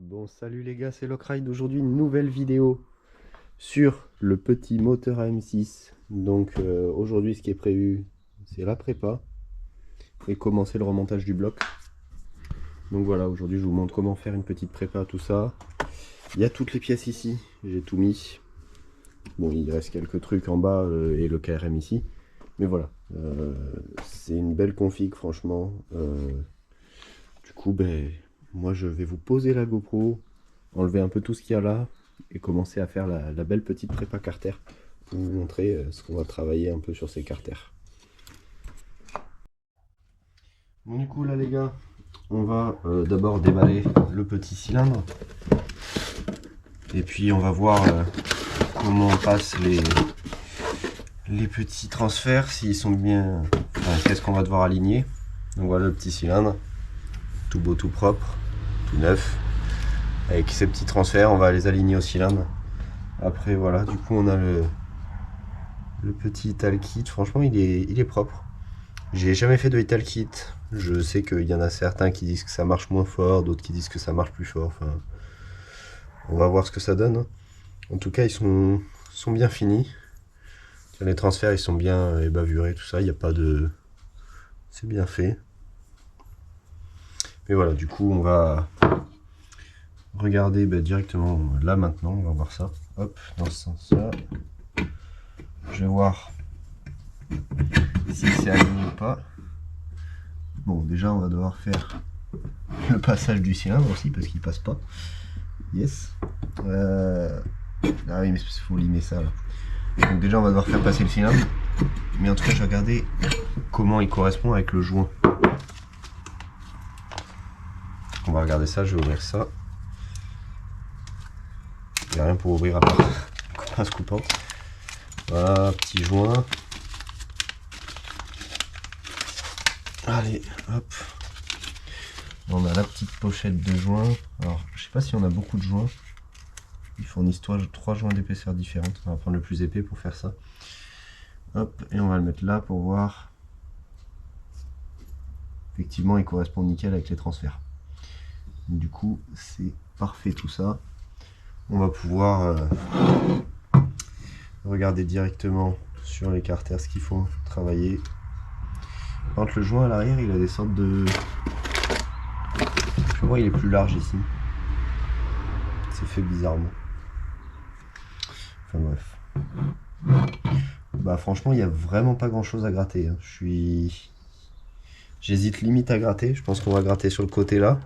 Bon, salut les gars, c'est Lockride. Aujourd'hui, une nouvelle vidéo sur le petit moteur AM6. Donc, aujourd'hui, ce qui est prévu, c'est la prépa et commencer le remontage du bloc. Donc voilà, aujourd'hui, je vous montre comment faire une petite prépa, tout ça. Il y a toutes les pièces ici, j'ai tout mis. Bon, il reste quelques trucs en bas et le KRM ici. Mais voilà, c'est une belle config, franchement. Du coup, ben, moi, je vais vous poser la GoPro, enlever un peu tout ce qu'il y a là et commencer à faire la belle petite prépa carter pour vous montrer ce qu'on va travailler un peu sur ces carters. Bon, du coup là les gars, on va d'abord déballer le petit cylindre et puis on va voir comment on passe les petits transferts, s'ils sont bien, enfin, qu'est-ce qu'on va devoir aligner. Donc voilà le petit cylindre, tout beau, tout propre, tout neuf. Avec ces petits transferts, on va les aligner au cylindre. Après voilà, du coup on a le petit Ital Kit. Franchement il est propre. J'ai jamais fait de Ital Kit. Je sais qu'il y en a certains qui disent que ça marche moins fort, d'autres qui disent que ça marche plus fort. Enfin, on va voir ce que ça donne, hein. En tout cas ils sont bien finis. Les transferts ils sont bien ébavurés, tout ça, il n'y a pas de... C'est bien fait. Mais voilà, du coup on va regarder directement là maintenant, on va voir ça. Hop, dans ce sens-là. Je vais voir si c'est aligné ou pas. Bon, déjà on va devoir faire le passage du cylindre aussi parce qu'il passe pas. Yes. Ah oui, mais il faut limer ça là. Donc déjà on va devoir faire passer le cylindre. Mais en tout cas je vais regarder comment il correspond avec le joint. On va regarder ça, je vais ouvrir ça. Il n'y a rien pour ouvrir à part pince coupante. Voilà, petit joint. Allez, hop. On a la petite pochette de joints. Alors, je sais pas si on a beaucoup de joints. Ils fournissent 3 joints d'épaisseur différentes. On va prendre le plus épais pour faire ça. Hop, et on va le mettre là pour voir. Effectivement, il correspond nickel avec les transferts. Du coup, c'est parfait tout ça. On va pouvoir regarder directement sur les carters ce qu'il faut travailler. Par contre, le joint à l'arrière, il a des sortes de... Je vois, il est plus large ici. C'est fait bizarrement. Enfin bref. Bah franchement, il n'y a vraiment pas grand chose à gratter, hein. J'hésite limite à gratter. Je pense qu'on va gratter sur le côté là.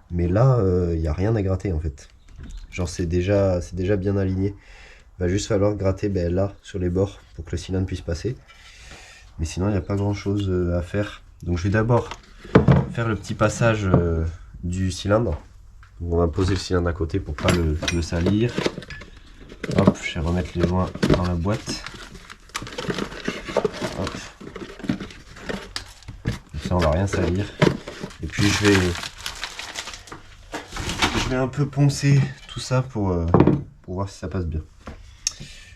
Mais là, il n'y a rien à gratter en fait. Genre c'est déjà bien aligné. Il va juste falloir gratter là, sur les bords, pour que le cylindre puisse passer. Mais sinon, il n'y a pas grand chose à faire. Donc je vais d'abord faire le petit passage du cylindre. Donc, on va poser le cylindre à côté pour pas le salir. Hop, je vais remettre les joints dans la boîte. Hop. Comme ça, on va rien salir. Et puis je vais un peu poncer tout ça pour voir si ça passe bien.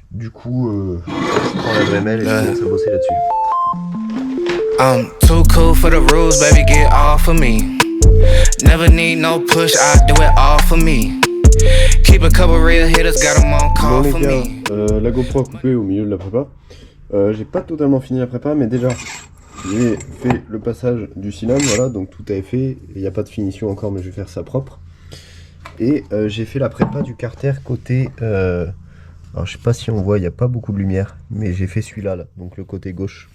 Du coup, je prends la Dremel et je commence à bosser là-dessus. I'm too cool for the rules, baby, get off of me. Never need no push, I do it all for me. Keep a couple real hitters, got them on call for me. La GoPro a coupé au milieu de la prépa. J'ai pas totalement fini la prépa, mais déjà, j'ai fait le passage du cylindre, voilà, donc tout est fait. Il n'y a pas de finition encore, mais je vais faire ça propre. Et j'ai fait la prépa du carter côté... alors je sais pas si on voit, il n'y a pas beaucoup de lumière, mais j'ai fait celui-là, là, donc le côté gauche.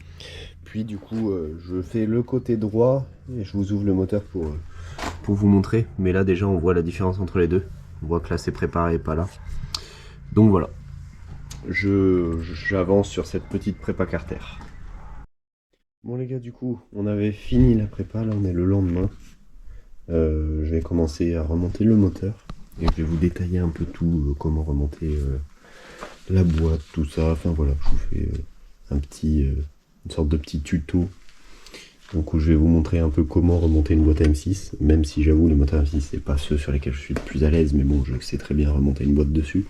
Puis du coup, je fais le côté droit, et je vous ouvre le moteur pour vous montrer. Mais là déjà, on voit la différence entre les deux. On voit que là c'est préparé et pas là. Donc voilà, j'avance sur cette petite prépa carter. Bon les gars, du coup, on avait fini la prépa, là on est le lendemain. Je vais commencer à remonter le moteur. Et je vais vous détailler un peu tout, comment remonter la boîte, tout ça. Enfin voilà, je vous fais une sorte de petit tuto. Donc où je vais vous montrer un peu comment remonter une boîte M6. Même si j'avoue, les moteurs M6, c'est pas ceux sur lesquels je suis le plus à l'aise. Mais bon, je sais très bien remonter une boîte dessus.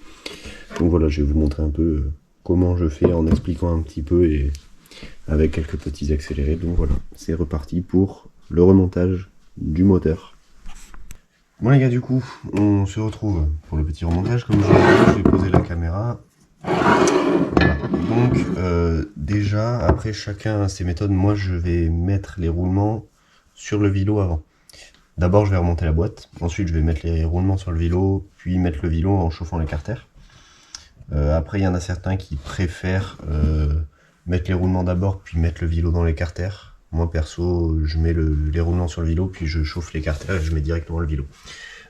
Donc voilà, je vais vous montrer un peu comment je fais en expliquant un petit peu et avec quelques petits accélérés. Donc voilà, c'est reparti pour le remontage du moteur. Bon les gars, du coup, on se retrouve pour le petit remontage. Comme je vais poser la caméra. Voilà. Donc déjà, après chacun ses méthodes, moi je vais mettre les roulements sur le vélo avant. D'abord je vais remonter la boîte, ensuite je vais mettre les roulements sur le vélo, puis mettre le vélo en chauffant les carters. Après il y en a certains qui préfèrent mettre les roulements d'abord, puis mettre le vélo dans les carters. Moi perso, je mets les roulements sur le vélo, puis je chauffe les carters et je mets directement le vélo.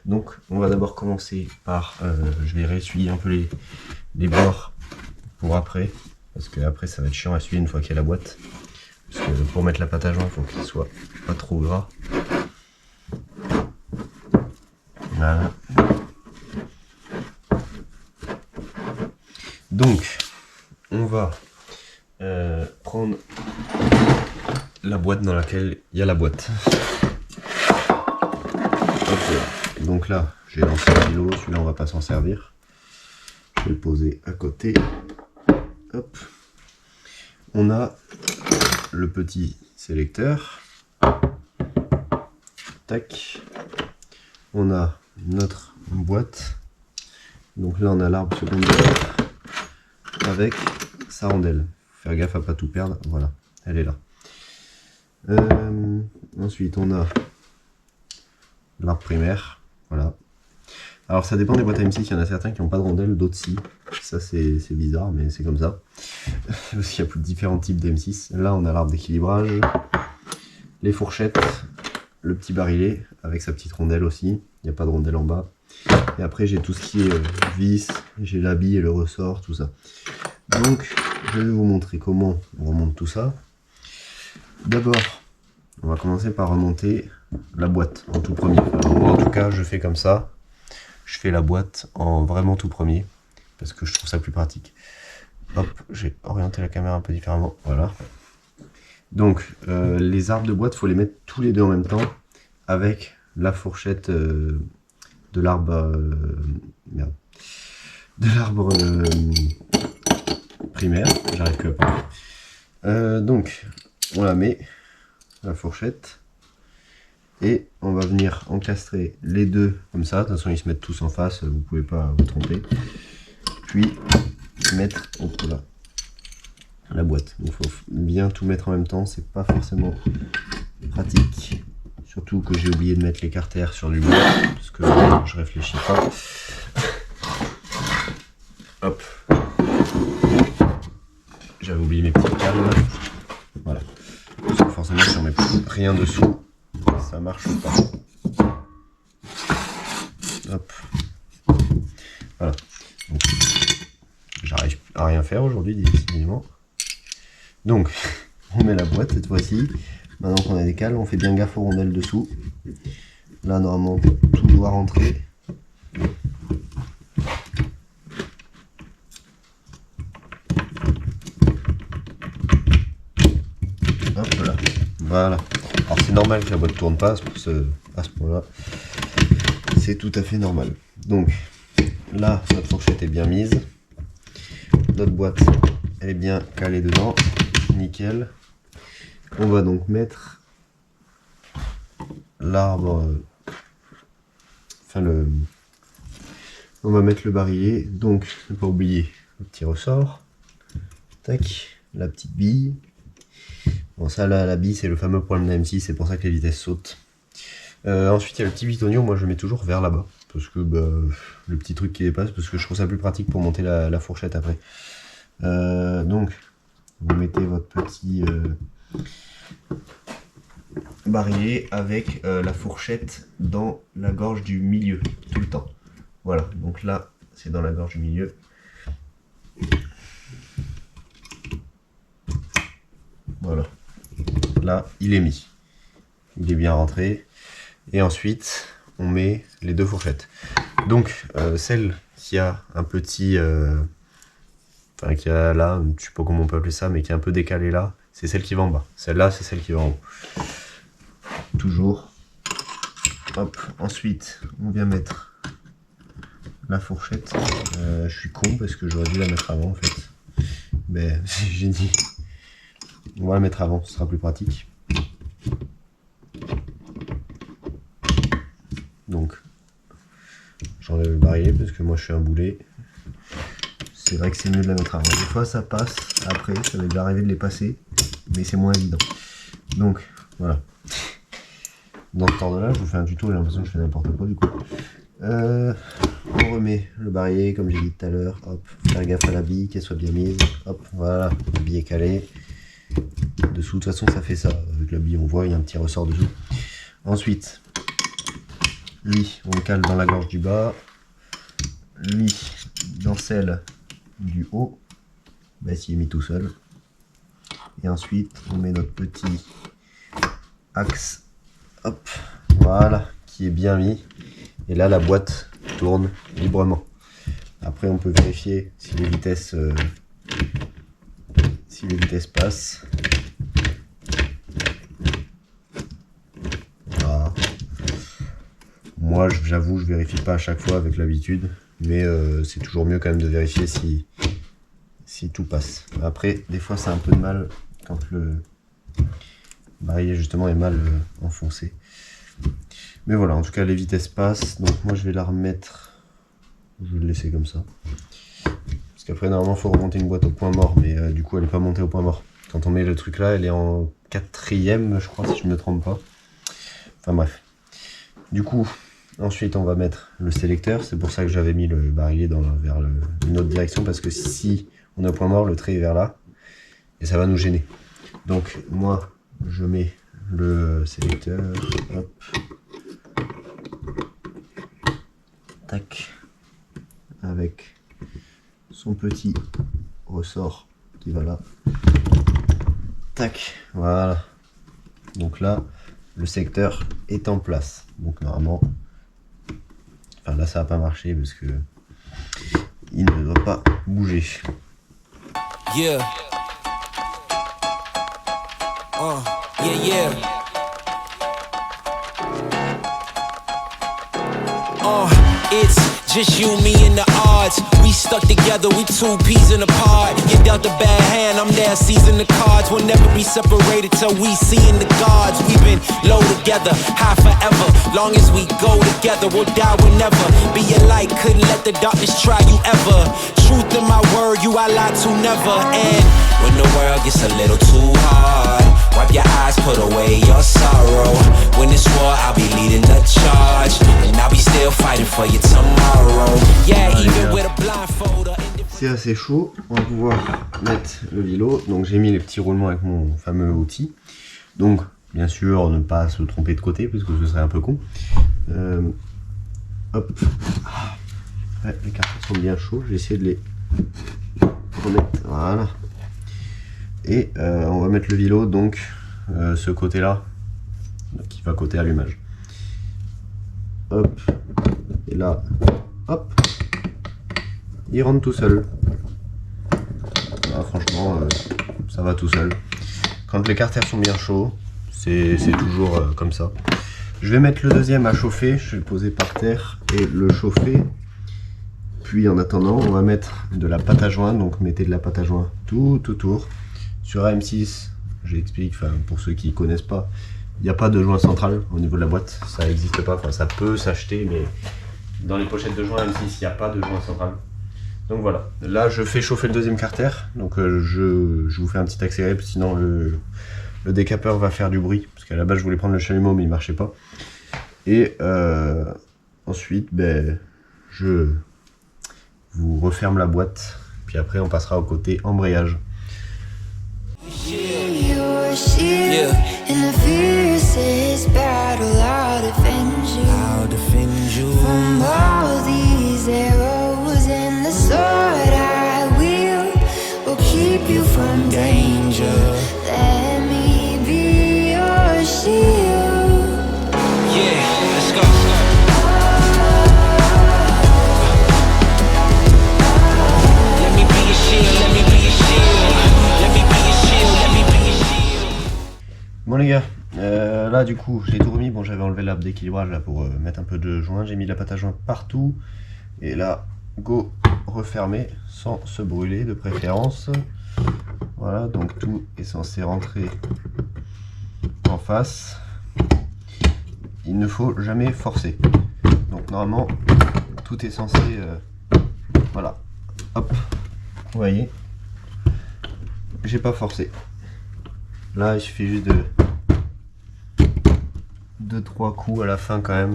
Donc on va d'abord commencer par, je vais réessuyer un peu les bords pour après, parce que après ça va être chiant à essuyer une fois qu'il y a la boîte. Parce que pour mettre la pâte à joint, il faut qu'il soit pas trop gras. Voilà. Donc, on va prendre la boîte dans laquelle il y a la boîte. Ok. Donc là, j'ai lancé le vélo, celui-là on va pas s'en servir. Je vais le poser à côté. Hop. On a le petit sélecteur. Tac. On a notre boîte. Donc là on a l'arbre secondaire avec sa rondelle. Faut faire gaffe à pas tout perdre. Voilà, elle est là. Ensuite on a l'arbre primaire. Voilà. Alors ça dépend des boîtes à M6, il y en a certains qui n'ont pas de rondelle, d'autres si. Ça c'est bizarre, mais c'est comme ça. Parce qu'il y a plus de différents types d'M6. Là on a l'arbre d'équilibrage, les fourchettes, le petit barillet avec sa petite rondelle aussi. Il n'y a pas de rondelle en bas. Et après j'ai tout ce qui est vis, j'ai la bille et le ressort, tout ça. Donc je vais vous montrer comment on remonte tout ça. D'abord, on va commencer par remonter la boîte en tout premier. Alors, moi en tout cas je fais comme ça. Je fais la boîte en vraiment tout premier, parce que je trouve ça plus pratique. Hop, j'ai orienté la caméra un peu différemment, voilà. Donc, les arbres de boîte, il faut les mettre tous les deux en même temps, avec la fourchette de l'arbre... merde. De l'arbre primaire, j'arrive plus à parler. Donc, on la met, la fourchette. Et on va venir encastrer les deux comme ça, de toute façon ils se mettent tous en face, vous pouvez pas vous tromper. Puis mettre là, la boîte. Il faut bien tout mettre en même temps, c'est pas forcément pratique. Surtout que j'ai oublié de mettre les carters sur du bois, parce que je réfléchis pas. Hop. J'avais oublié mes petites cales. Voilà. Parce que forcément si on met rien dessous, ça marche pas. Hop. Voilà. J'arrive à rien faire aujourd'hui, décidément. Donc, on met la boîte cette fois-ci. Maintenant qu'on a des cales, on fait bien gaffe aux rondelles dessous. Là, normalement, tout doit rentrer. Hop là. Voilà. Alors c'est normal que la boîte ne tourne pas à ce point-là. C'est tout à fait normal. Donc là, notre fourchette est bien mise. Notre boîte, elle est bien calée dedans. Nickel. On va donc mettre l'arbre... On va mettre le barillet. Donc, ne pas oublier le petit ressort. Tac. La petite bille. Bon ça là, la bille c'est le fameux problème de la M6, c'est pour ça que les vitesses sautent. Ensuite il y a le petit bitonio, moi je le mets toujours vers là-bas. Parce que le petit truc qui dépasse, parce que je trouve ça plus pratique pour monter la fourchette après. Donc vous mettez votre petit barillet avec la fourchette dans la gorge du milieu, tout le temps. Voilà, donc là c'est dans la gorge du milieu. Voilà. Là, il est mis. Il est bien rentré. Et ensuite, on met les deux fourchettes. Donc, celle qui a un petit... Enfin, qui a là, je sais pas comment on peut appeler ça, mais qui est un peu décalée là, c'est celle qui va en bas. Celle-là, c'est celle qui va en haut. Toujours. Hop. Ensuite, on vient mettre la fourchette. Je suis con parce que j'aurais dû la mettre avant en fait. Mais j'ai dit... On va la mettre avant, ce sera plus pratique. Donc j'enlève le barillet parce que moi je suis un boulet. C'est vrai que c'est mieux de la mettre avant. Des fois ça passe, après ça m'est déjà arrivé de les passer, mais c'est moins évident. Donc voilà. Dans ce temps-là, je vous fais un tuto, j'ai l'impression que je fais n'importe quoi du coup. On remet le barillet comme j'ai dit tout à l'heure, hop, faire gaffe à la bille, qu'elle soit bien mise, hop, voilà, la bille est calée. Dessous, de toute façon ça fait ça, avec la bille on voit, il y a un petit ressort dessous. Ensuite, lui, on le cale dans la gorge du bas, lui, dans celle du haut, bah s'il est mis tout seul. Et ensuite, on met notre petit axe, hop, voilà, qui est bien mis. Et là, la boîte tourne librement. Après, on peut vérifier si les vitesses passent. Voilà. Moi, j'avoue, je vérifie pas à chaque fois avec l'habitude, mais c'est toujours mieux quand même de vérifier si tout passe. Après, des fois, c'est un peu de mal quand le barillet justement est mal enfoncé. Mais voilà, en tout cas, les vitesses passent. Donc moi, je vais la remettre. Je vais le laisser comme ça. Parce qu'après, normalement, il faut remonter une boîte au point mort. Mais du coup, elle n'est pas montée au point mort. Quand on met le truc là, elle est en 4e, je crois, si je ne me trompe pas. Enfin bref. Du coup, ensuite, on va mettre le sélecteur. C'est pour ça que j'avais mis le barillet vers une autre direction. Parce que si on est au point mort, le trait est vers là. Et ça va nous gêner. Donc, moi, je mets le sélecteur. Hop. Tac, avec son petit ressort qui va là. Tac, voilà. Donc là, le secteur est en place. Donc normalement, enfin là ça va pas marcher parce que il ne doit pas bouger. Yeah. Yeah. It's just you, me, and the odds. We stuck together, we two peas in a pod. You dealt a bad hand, I'm there seizing the cards. We'll never be separated till we see in the gods. We've been low together, high forever. Long as we go together, we'll die whenever. Be a light, couldn't let the darkness try you ever. Truth in my word, you I lie to never. And when the world gets a little too hard, wipe your eyes, put away your sorrow. When it's war, I'll be leading the charge, and I'll be still fighting for you tomorrow. Yeah, even with a blindfold. C'est assez chaud, on va pouvoir mettre le vélo. Donc j'ai mis les petits roulements avec mon fameux outil. Donc bien sûr ne pas se tromper de côté parce que ce serait un peu con. Hop. Ouais, les cartons sont bien chauds, je vais essayer de les remettre. Voilà. Et on va mettre le vélo donc ce côté là qui va côté allumage. Hop. Et là, hop. Il rentre tout seul. Là, franchement, ça va tout seul. Quand les carters sont bien chauds, c'est toujours comme ça. Je vais mettre le deuxième à chauffer. Je vais le poser par terre et le chauffer. Puis en attendant, on va mettre de la pâte à joint. Donc mettez de la pâte à joint tout autour. Sur AM6, j'explique, pour ceux qui ne connaissent pas, il n'y a pas de joint central au niveau de la boîte. Ça n'existe pas. Enfin, ça peut s'acheter, mais dans les pochettes de joint AM6, il n'y a pas de joint central. Donc voilà, là je fais chauffer le deuxième carter, donc je vous fais un petit accéléré, sinon le décapeur va faire du bruit, parce qu'à la base je voulais prendre le chalumeau mais il marchait pas. Et ensuite je vous referme la boîte, puis après on passera au côté embrayage. Sword I will keep you from danger. Let me be your shield. Yeah, let's go. Let me be your shield, let me be your shield. Let me be your shield, let me be your shield. Bon les gars, là du coup j'ai tout remis. Bon, j'avais enlevé l'arbre d'équilibrage là pour mettre un peu de joint. J'ai mis de la pâte à joint partout. Et là, go, refermer sans se brûler de préférence. Voilà, donc tout est censé rentrer en face. Il ne faut jamais forcer. Donc normalement, tout est censé... voilà. Hop. Vous voyez, j'ai pas forcé. Là, il suffit juste de 2-3 coups à la fin quand même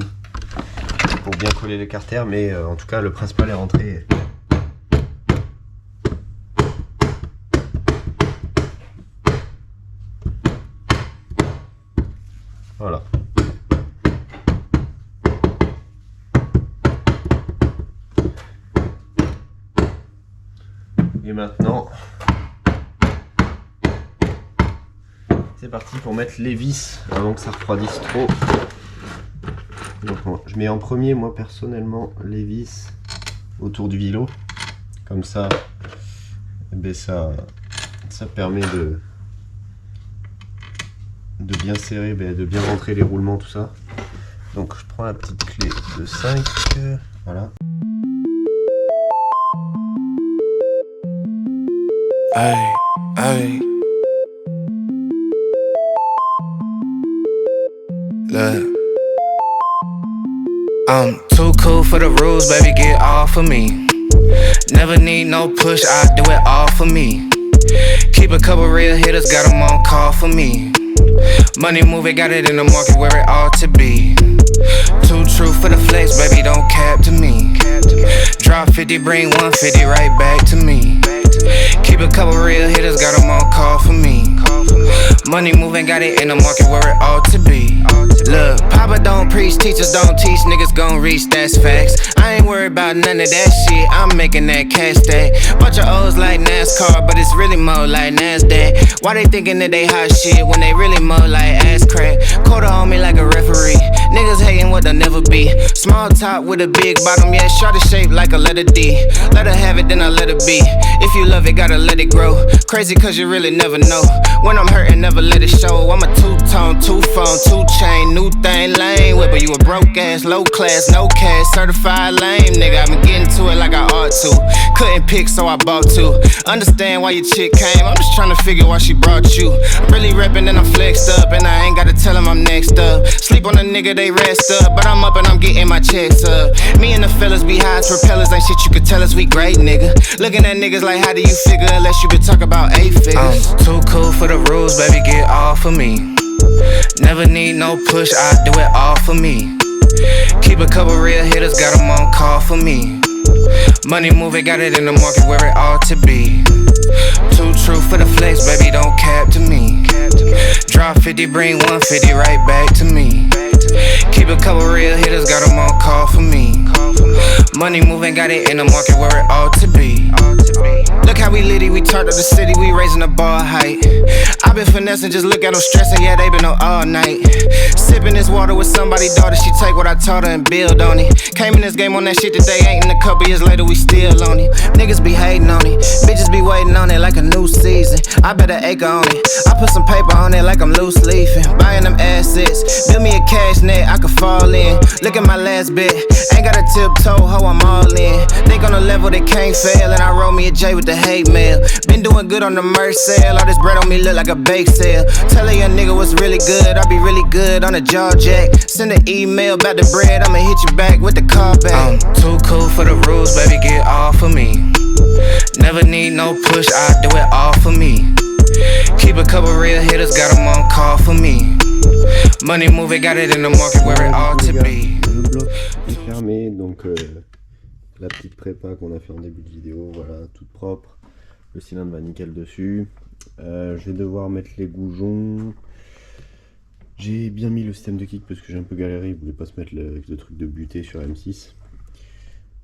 pour bien coller les carters, mais en tout cas le principal est rentré. Voilà. Et maintenant, c'est parti pour mettre les vis avant que ça refroidisse trop. Donc je mets en premier, moi personnellement, les vis autour du vilo. Comme ça, eh bien, ça permet de bien serrer, de bien rentrer les roulements, tout ça. Donc je prends la petite clé de 5, voilà. Ay, ay. Look. I'm too cool for the rules, baby, get off of me. Never need no push, I do it all for me. Keep a couple real hitters, got them on call for me. Money moving, got it in the market where it ought to be. Too true for the flex, baby, don't cap to me. Drop 50, bring 150 right back to me. Keep a couple real hitters, got them on call for me. Money moving, got it in the market where it ought to be. Look, Papa don't preach, teachers don't teach, niggas gon' reach, that's facts. I ain't worried about none of that shit, I'm making that cash stack. Bunch of O's like NASCAR, but it's really more like NASDAQ. Why they thinking that they hot shit when they really more like ass crack? Quarter on me like a referee, niggas hating what they'll never be. Small top with a big bottom, yeah, shorter shape like a letter D. Let her have it, then I let her be. If you love it, gotta let it grow. Crazy cause you really never know. When I'm hurting, never let it show. I'm a two-tone, two-phone, two-chain, new thing, lame whipper. You a broke ass, low class, no cash, certified lame, nigga. I've been getting to it like I ought to. Couldn't pick, so I bought two. Understand why your chick came, I'm just trying to figure why she brought you. I'm really reppin' and I'm flexed up, and I ain't gotta tell him I'm next up. Sleep on a nigga, they rest up, but I'm up and I'm getting my checks up. Me and the fellas be high as propellers, ain't shit you could tell us, we great, nigga. Looking at niggas like, how do you figure, unless you could talk about 8 figures. I'm too cool for the rules, baby, get off of me. Never need no push, I do it all for me. Keep a couple real hitters, got them on call for me. Money moving, got it in the market where it ought to be. Too true for the flex, baby, don't cap to me. Drop 50, bring 150 right back to me. Keep a couple real hitters, got them on call for me. Money moving, got it in the market where it ought to be. Look how we litty, we turned up the city, we raising the bar height. I been finessing, just look at them stressing, yeah, they been up all night. Sipping this water with somebody's daughter, she take what I taught her and build on it. Came in this game on that shit today, ain't in a couple years later, we still on it. Niggas be hating on it, bitches be waiting on it like a new season. I bet an acre on it, I put some paper on it like I'm loose leafing. Buying them assets, build me a cash net, I could fall in. Look at my last bet, ain't got a tiptoe, ho, I'm all in. Think on a level that can't fail, and I roll me a J with the hate mail. Been doing good on the merch sale, all this bread on me look like a bake sale. Tell a young nigga what's really good, I be really good on a jaw jack. Send an email about the bread, I'ma hit you back with the call back. I'm too cool for the rules, baby, get off of me. Never need no push, I do it all for me. Keep a couple real hitters, got them on call for me. Money moving, got it in the market where it ought to be. Le bloc est fermé, donc la petite prépa qu'on a fait en début de vidéo, voilà, toute propre. Le cylindre va nickel dessus. Je vais devoir mettre les goujons. J'ai bien mis le système de kick parce que j'ai un peu galéré, il voulait pas se mettre le truc de butée sur M6.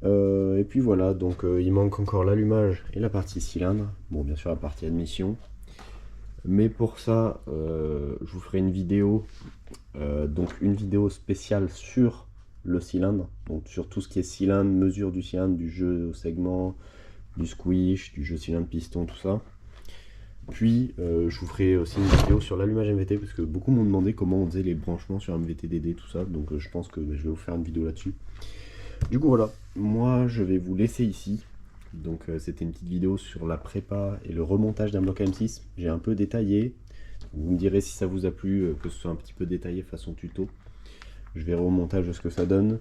Et puis voilà, donc il manque encore l'allumage et la partie cylindre. Bon, bien sûr la partie admission. Mais pour ça, je vous ferai une vidéo, donc une vidéo spéciale sur le cylindre, donc sur tout ce qui est cylindre, mesure du cylindre, du jeu au segment, du squish, du jeu cylindre piston, tout ça. Puis je vous ferai aussi une vidéo sur l'allumage MVT parce que beaucoup m'ont demandé comment on faisait les branchements sur MVT DD, tout ça, donc je pense que je vais vous faire une vidéo là-dessus. Du coup voilà, moi je vais vous laisser ici. Donc c'était une petite vidéo sur la prépa et le remontage d'un bloc M6. J'ai un peu détaillé, vous me direz si ça vous a plu, que ce soit un petit peu détaillé façon tuto. Je verrai au montage ce que ça donne.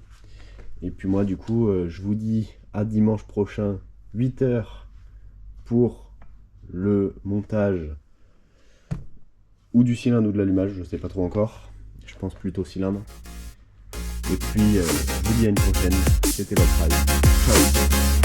Et puis moi du coup je vous dis à dimanche prochain 8h pour le montage ou du cylindre ou de l'allumage, je sais pas trop encore, je pense plutôt cylindre. Et puis je vous dis à une prochaine, c'était votre Ciao.